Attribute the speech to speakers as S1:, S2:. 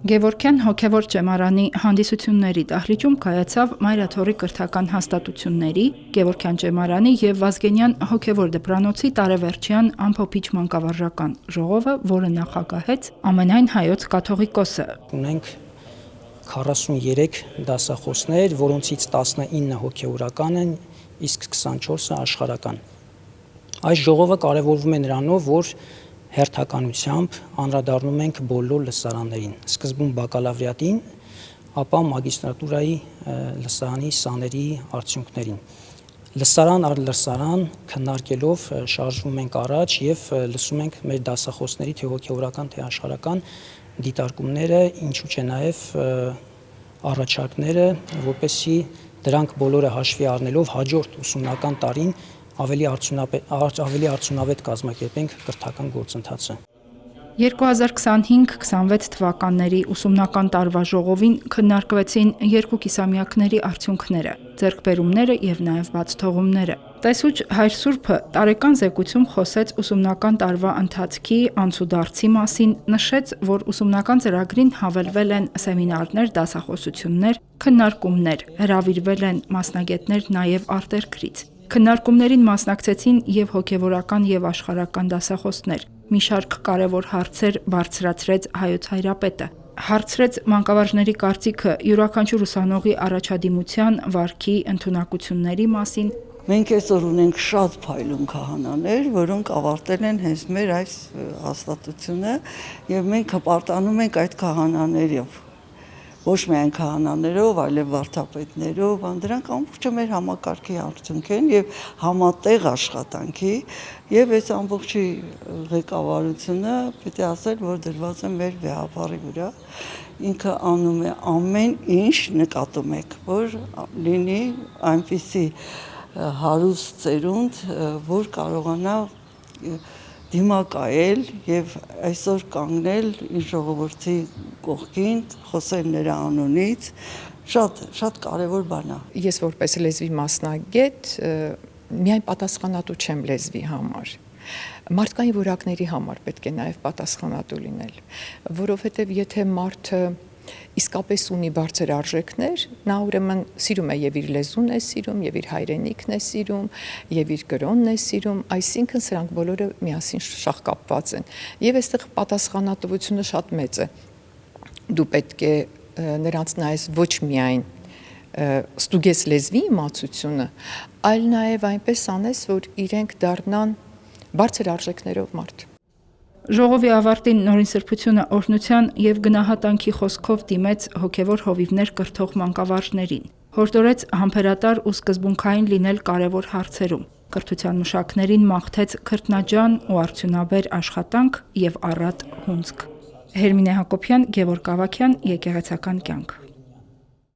S1: Գևորգյան հոգևոր ճեմարանի հանդիսությունների դահլիճում կայացավ Մայրաթորի կրթական հաստատությունների, Գևորգյան ճեմարանի եւ Վազգենյան հոգևոր դպրանոցի տարեվերջյան ամփոփիչ մանկավարժական ժողովը, որը նախագահեց ամենայն հայոց կաթողիկոսը։
S2: Ունենք 43 դասախոսներ, որոնցից 19 հոգևորական են, իսկ 24-ը աշխարհական։ Այս ժողովը կարևորվում է նրանով, որ հերթականությամբ անդրադառնում ենք բոլոր լսարաններին, սկզբում բակալավրիատին, ապա մագիստրատուրայի լսարանի սաների արդյունքներին։ Լսարան առ լսարան քննարկելով շարժվում ենք առաջ եւ լսում ենք մեր դասախոսների թե հոգևորական, թե աշխարհական դիտարկումները, ինչու չէ նաեւ առաջարկները, որպեսզի դրանք բոլորը հաշվի առնելով հաջորդ ուսումնական տարին ավելի արդյունավետ կազմակերպենք կրթական գործընթացը։
S1: 2025-26 թվականների ուսումնական տարվա ժողովին քննարկվեցին 2 կիսամյակների արդյունքները, ձեռքբերումները եւ նաեւ բացթողումները։ Տեսուչ Հայր Սուրբը տարեկան զեկույցում խոսեց ուսումնական տարվա ընթացքի անցուդարձի մասին, նշեց, որ ուսումնական ծրագրին հավելվել են սեմինարներ, դասախոսություններ, քննարկումներ, հրավիրվել են մասնագետներ նաեւ արտերկրից։ Քննարկումներին մասնակցեցին եւ հոգևորական եւ աշխարհական դասախոսներ։ Մի շարք կարևոր հարցեր բարձրացրեց Հայոց Հայրապետը։ Հարցրեց մանկավարժների կարծիքը յուրաքանչյուր ուսանողի առաջադիմության, վարքի, ընդունակությունների մասին։
S3: Մենք այսօր ունենք շատ փայլուն քահանաներ, որոնք ավարտել են հենց մեր այս հաստատությունը եւ մենք հպարտանում ենք այդ քահանաներով։ Ոչ միայն քահանաներով, այլև վարդապետներով, դրանք ամբողջը մեր համակարգի արդյունք են եւ համատեղ աշխատանքի եւ այս ամբողջի ղեկավարությունը պետք է ասել, որ դրված է մեր վեհապարի վրա։ Ինքը անում է ամեն ինչ նկատում եք, որ լինի այնպիսի հարուստ ծերունդ, որ կարողանա դիմակայել եւ այսօր կանգնել իր ժողովրդի կողքին, խոսել նրա անունից, շատ կարևոր բան է։
S4: Ես որպես լեզվի մասնագետ միայն պատասխանատու չեմ լեզվի համար։ Մարդկային որակների համար պետք է նաև պատասխանատու լինել, որովհետև եթե մարդը իսկապես ունի բարձր արժեքներ, նա ուրեմն սիրում է եւ իր լեզուն է սիրում, եւ իր հայրենիքն է սիրում, եւ իր կրոնն է սիրում, այսինքն սրանք բոլորը միասին շահկապված են։ Եվ այստեղ պատասխանատվությունը շատ մեծ է։ Դու պետք է նրանց նայես ոչ միայն ստուգես լեզվի իմացությունը, այլ նաեւ այնպես անես, որ իրենք դառնան բարձր արժեքներով մարդ։
S1: Ժողովի ավարտին Նորին Սրբությունը օրհնության եւ գնահատանքի խոսքով դիմեց հոգևոր հովիվներ կրթող մանկավարժներին։ Հորդորեց համբերատար ու սկզբունքային լինել կարևոր հարցերում։ Կրթության մշակներին մաղթեց քրտնաջան ու արդյունաբեր աշխատանք եւ առատ հունձք։ Հերմինե Հակոբյան, Գևորգ Ավագյան, Եկեղեցական կյանք։